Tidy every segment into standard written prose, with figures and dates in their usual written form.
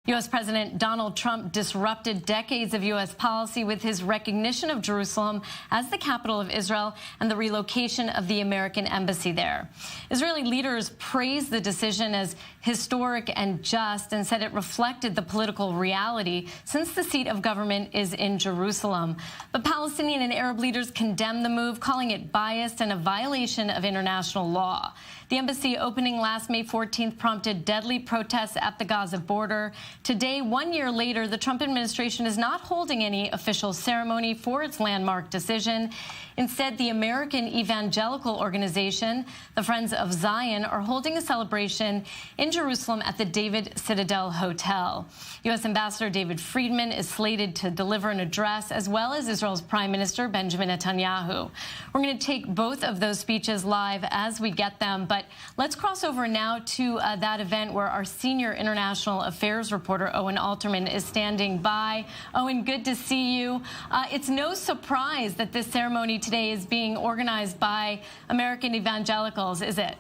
U.S. President Donald Trump disrupted decades of U.S. policy with his recognition of Jerusalem as the capital of Israel and the relocation of the American embassy there. Israeli leaders praised the decision as historic and just and said it reflected the political reality since the seat of government is in Jerusalem. But Palestinian and Arab leaders condemned the move, calling it biased and a violation of international law. The embassy opening last May 14th prompted deadly protests at the Gaza border. Today, 1 year later, the Trump administration is not holding any official ceremony for its landmark decision. Instead, the American evangelical organization, the Friends of Zion, are holding a celebration in Jerusalem at the David Citadel Hotel. U.S. Ambassador David Friedman is slated to deliver an address, as well as Israel's Prime Minister Benjamin Netanyahu. We're going to take both of those speeches live as we get them, but let's cross over now to that event where our senior international affairs reporter, Owen Alterman, is standing by. Owen, good to see you. It's no surprise that this ceremony today is being organized by American evangelicals, is it?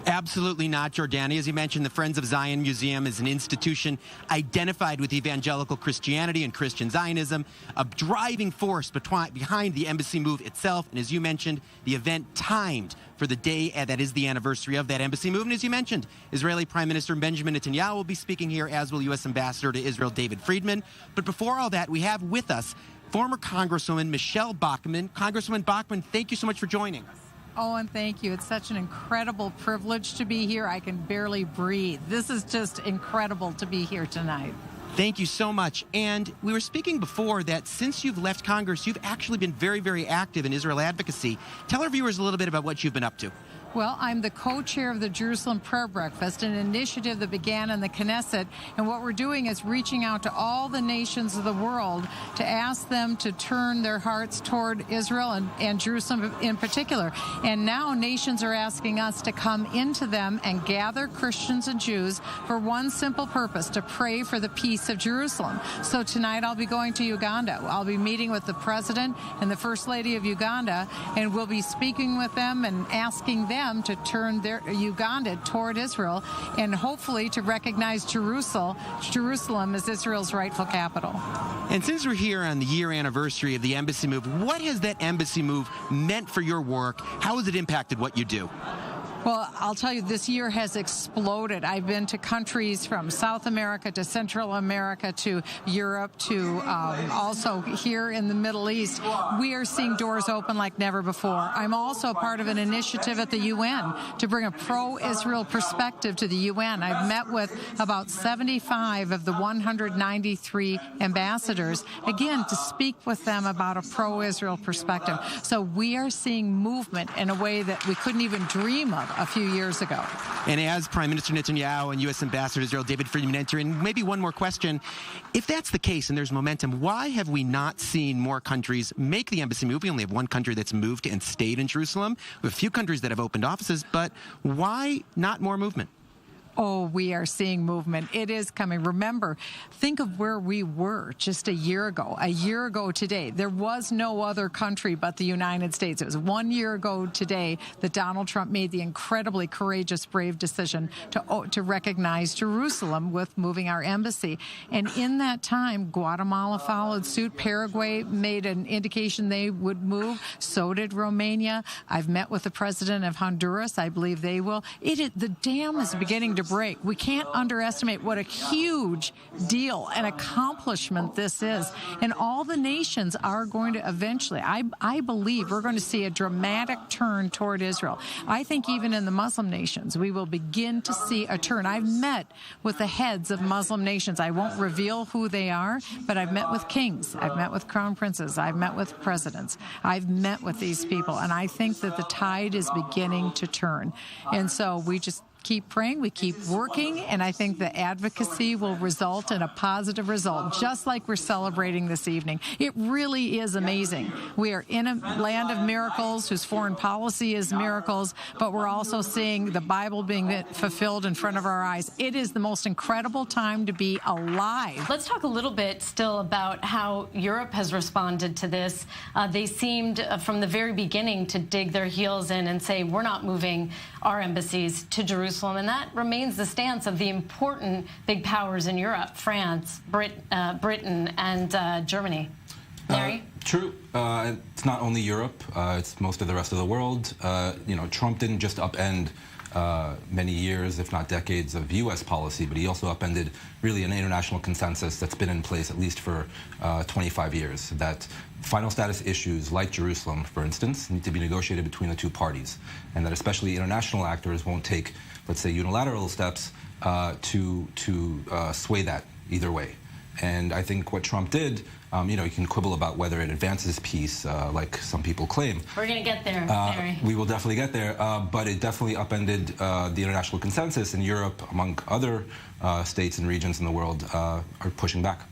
Absolutely not, Jordani. As you mentioned, the Friends of Zion Museum is an institution identified with evangelical Christianity and Christian Zionism, a driving force behind the embassy move itself. And as you mentioned, the event timed for the day that is the anniversary of that embassy move. And as you mentioned, Israeli Prime Minister Benjamin Netanyahu will be speaking here, as will U.S. Ambassador to Israel David Friedman. But before all that, we have with us former Congresswoman Michelle Bachmann. Congresswoman Bachmann, thank you so much for joining us. Owen, thank you. It's such an incredible privilege to be here. I can barely breathe. This is just incredible to be here tonight. Thank you so much. And we were speaking before that since you've left Congress, you've actually been very, very active in Israel advocacy. Tell our viewers a little bit about what you've been up to. Well, I'm the co-chair of the Jerusalem Prayer Breakfast, an initiative that began in the Knesset. And what we're doing is reaching out to all the nations of the world to ask them to turn their hearts toward Israel and Jerusalem in particular. And now nations are asking us to come into them and gather Christians and Jews for one simple purpose, to pray for the peace of Jerusalem. So tonight I'll be going to Uganda. I'll be meeting with the President and the First Lady of Uganda, and we'll be speaking with them and asking them to turn their Uganda toward Israel and hopefully to recognize Jerusalem as Israel's rightful capital. And since we're here on the year anniversary of the embassy move, what has that embassy move meant for your work? How has it impacted what you do? Well, I'll tell you, this year has exploded. I've been to countries from South America to Central America to Europe to also here in the Middle East. We are seeing doors open like never before. I'm also part of an initiative at the UN to bring a pro-Israel perspective to the UN. I've met with about 75 of the 193 ambassadors, again, to speak with them about a pro-Israel perspective. So we are seeing movement in a way that we couldn't even dream of a few years ago. And as Prime Minister Netanyahu and U.S. Ambassador to Israel David Friedman enter in, maybe one more question. If that's the case and there's momentum, why have we not seen more countries make the embassy move? We only have one country that's moved and stayed in Jerusalem. We have a few countries that have opened offices, but why not more movement? Oh, we are seeing movement. It is coming. Remember, think of where we were just a year ago. A year ago today, there was no other country but the United States. It was 1 year ago today that Donald Trump made the incredibly courageous, brave decision to recognize Jerusalem with moving our embassy. And in that time, Guatemala followed suit. Paraguay made an indication they would move. So did Romania. I've met with the president of Honduras. I believe they will. The dam is beginning to break. We can't underestimate what a huge deal and accomplishment this is. And all the nations are going to eventually, I believe we're going to see a dramatic turn toward Israel. I think even in the Muslim nations, we will begin to see a turn. I've met with the heads of Muslim nations. I won't reveal who they are, but I've met with kings. I've met with crown princes. I've met with presidents. I've met with these people. And I think that the tide is beginning to turn. And so we just keep praying, we keep working, and I think the advocacy will result in a positive result, just like we're celebrating this evening. It really is amazing. We are in a land of miracles whose foreign policy is miracles, but we're also seeing the Bible being fulfilled in front of our eyes. It is the most incredible time to be alive. Let's talk a little bit still about how Europe has responded to this. They seemed from the very beginning to dig their heels in and say, we're not moving our embassies to Jerusalem, and that remains the stance of the important big powers in Europe, France, Britain, and Germany. Neri? True. It's not only Europe. It's most of the rest of the world. Trump didn't just upend many years, if not decades, of U.S. policy, but he also upended really an international consensus that's been in place at least for 25 years, that final status issues like Jerusalem, for instance, need to be negotiated between the two parties, and that especially international actors won't take, let's say, unilateral steps to sway that either way. And I think what Trump did, you can quibble about whether it advances peace, like some people claim. We're going to get there, Neri. We will definitely get there, but it definitely upended the international consensus, and Europe, among other states and regions in the world, are pushing back.